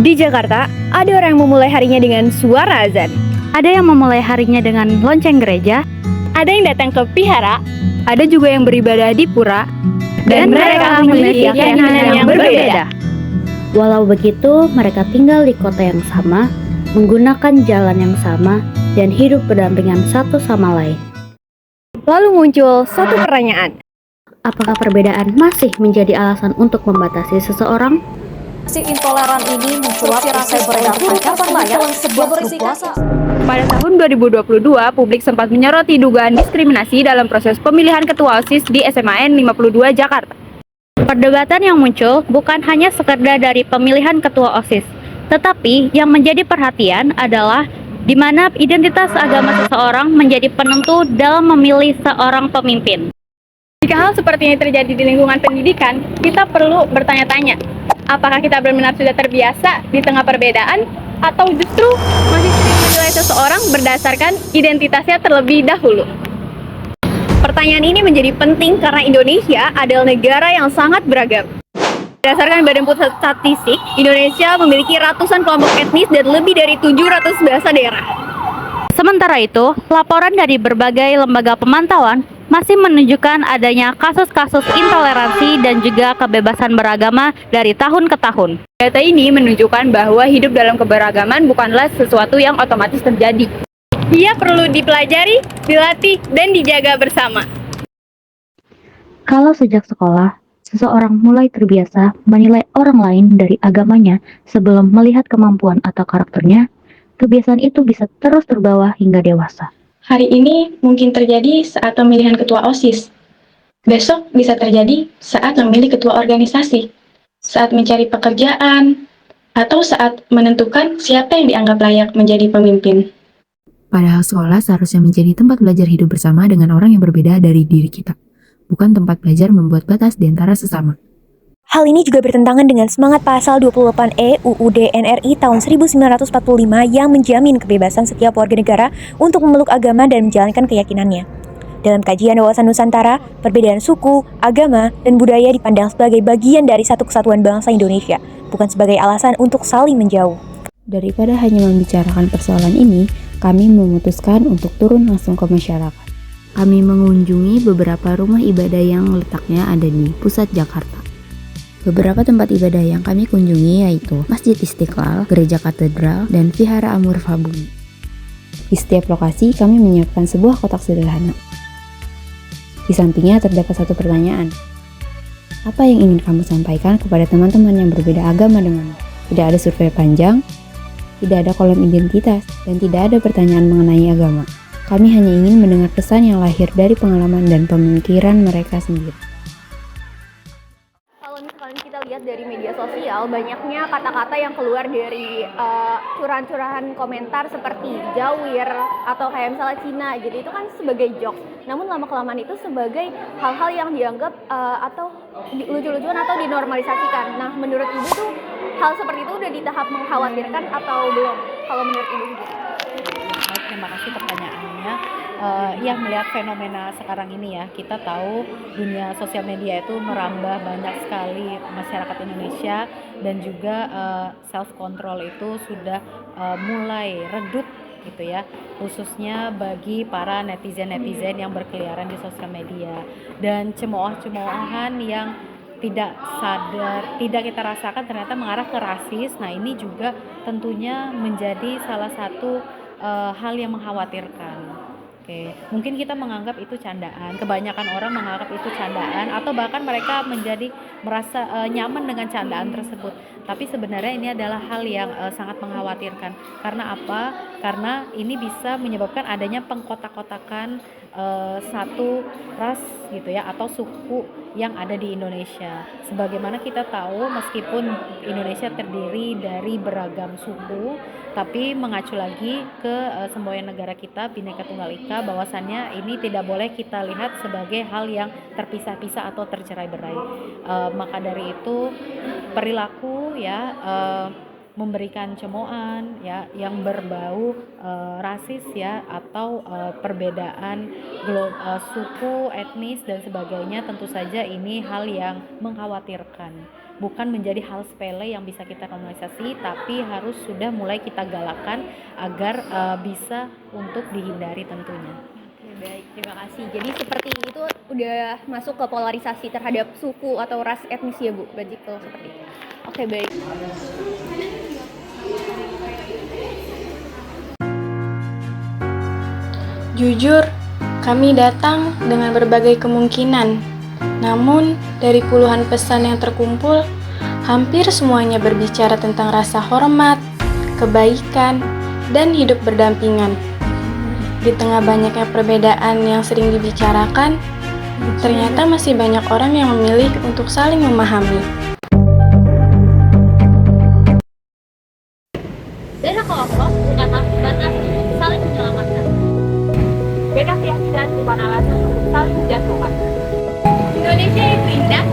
Di Jakarta, ada orang yang memulai harinya dengan suara azan. Ada yang memulai harinya dengan lonceng gereja, Ada yang datang ke vihara, ada juga yang beribadah di pura, dan mereka memiliki keyakinan yang berbeda. Walau begitu, mereka tinggal di kota yang sama, menggunakan jalan yang sama, dan hidup berdampingan satu sama lain. Lalu muncul satu pertanyaan. Apakah perbedaan masih menjadi alasan untuk membatasi seseorang? Si intoleran ini mencuat usai beredar tangkapan layar yang berisi kata. Pada tahun 2022, publik sempat menyoroti dugaan diskriminasi dalam proses pemilihan ketua OSIS di SMAN 52 Jakarta. Perdebatan yang muncul bukan hanya sekedar dari pemilihan ketua OSIS, tetapi yang menjadi perhatian adalah di mana identitas agama seseorang menjadi penentu dalam memilih seorang pemimpin. Jika hal seperti ini terjadi di lingkungan pendidikan, kita perlu bertanya-tanya, apakah kita benar-benar sudah terbiasa di tengah perbedaan, atau justru masih sering menilai seseorang berdasarkan identitasnya terlebih dahulu? Pertanyaan ini menjadi penting karena Indonesia adalah negara yang sangat beragam. Berdasarkan Badan Pusat Statistik, Indonesia memiliki ratusan kelompok etnis dan lebih dari 700 bahasa daerah. Sementara itu, laporan dari berbagai lembaga pemantauan masih menunjukkan adanya kasus-kasus intoleransi dan juga kebebasan beragama dari tahun ke tahun. Data ini menunjukkan bahwa hidup dalam keberagaman bukanlah sesuatu yang otomatis terjadi. Dia perlu dipelajari, dilatih, dan dijaga bersama. Kalau sejak sekolah, seseorang mulai terbiasa menilai orang lain dari agamanya sebelum melihat kemampuan atau karakternya, kebiasaan itu bisa terus terbawa hingga dewasa. Hari ini mungkin terjadi saat pemilihan ketua OSIS. Besok bisa terjadi saat memilih ketua organisasi, saat mencari pekerjaan, atau saat menentukan siapa yang dianggap layak menjadi pemimpin. Padahal sekolah seharusnya menjadi tempat belajar hidup bersama dengan orang yang berbeda dari diri kita, bukan tempat belajar membuat batas di antara sesama. Hal ini juga bertentangan dengan semangat pasal 28E UUD NRI tahun 1945 yang menjamin kebebasan setiap warga negara untuk memeluk agama dan menjalankan keyakinannya. Dalam kajian wawasan Nusantara, perbedaan suku, agama, dan budaya dipandang sebagai bagian dari satu kesatuan bangsa Indonesia, bukan sebagai alasan untuk saling menjauh. Daripada hanya membicarakan persoalan ini, kami memutuskan untuk turun langsung ke masyarakat. Kami mengunjungi beberapa rumah ibadah yang letaknya ada di pusat Jakarta. Beberapa tempat ibadah yang kami kunjungi yaitu Masjid Istiqlal, Gereja Katedral, dan Vihara Amur Fahbumi. Di setiap lokasi kami menyiapkan sebuah kotak sederhana. Di sampingnya terdapat satu pertanyaan. Apa yang ingin kamu sampaikan kepada teman-teman yang berbeda agama denganmu? Tidak ada survei panjang, tidak ada kolom identitas, dan tidak ada pertanyaan mengenai agama. Kami hanya ingin mendengar pesan yang lahir dari pengalaman dan pemikiran mereka sendiri. Kalau misalkan kita lihat dari media sosial, banyaknya kata-kata yang keluar dari curahan-curahan komentar seperti jawir atau kayak misalnya Cina, jadi itu kan sebagai jokes. Namun lama-kelamaan itu sebagai hal-hal yang dianggap atau lucu-lucuan atau dinormalisasikan. Nah, menurut Ibu tuh hal seperti itu udah di tahap mengkhawatirkan atau belum? Kalau menurut Ibu sendiri? Baik, terima kasih pertanyaannya. Ya, melihat fenomena sekarang ini ya, kita tahu dunia sosial media itu merambah banyak sekali masyarakat Indonesia, dan juga self control itu sudah mulai redup gitu ya, khususnya bagi para netizen-netizen yang berkeliaran di sosial media, dan cemooh-cemoohan yang tidak sadar, tidak kita rasakan ternyata mengarah ke rasis. Nah, ini juga tentunya menjadi salah satu hal yang mengkhawatirkan. Oke, mungkin kita menganggap itu candaan, kebanyakan orang menganggap itu candaan, atau bahkan mereka menjadi merasa nyaman dengan candaan tersebut. Tapi sebenarnya ini adalah hal yang sangat mengkhawatirkan. Karena apa? Karena ini bisa menyebabkan adanya pengkotak-kotakan satu ras gitu ya, atau suku yang ada di Indonesia. Sebagaimana kita tahu, meskipun Indonesia terdiri dari beragam suku, tapi mengacu lagi ke semboyan negara kita Bhinneka Tunggal Ika, bahwasannya ini tidak boleh kita lihat sebagai hal yang terpisah-pisah atau tercerai-berai. Maka dari itu perilaku ya memberikan cemoohan ya yang berbau rasis ya, atau perbedaan suku, etnis dan sebagainya, tentu saja ini hal yang mengkhawatirkan. bukan menjadi hal sepele yang bisa kita normalisasi, tapi harus sudah mulai kita galakkan agar bisa untuk dihindari tentunya. Oke, baik, terima kasih. Jadi seperti itu udah masuk ke polarisasi terhadap suku atau ras etnis ya Bu, berarti kalau seperti itu. Oke, baik. Jujur, kami datang dengan berbagai kemungkinan. Namun, dari puluhan pesan yang terkumpul, hampir semuanya berbicara tentang rasa hormat, kebaikan, dan hidup berdampingan. Di tengah banyaknya perbedaan yang sering dibicarakan, ternyata masih banyak orang yang memilih untuk saling memahami. Beda kelompok bukan batas untuk saling menyelamatkan. Beda keyakinan bukan alasan untuk saling menjatuhkan. Indonesia yang indah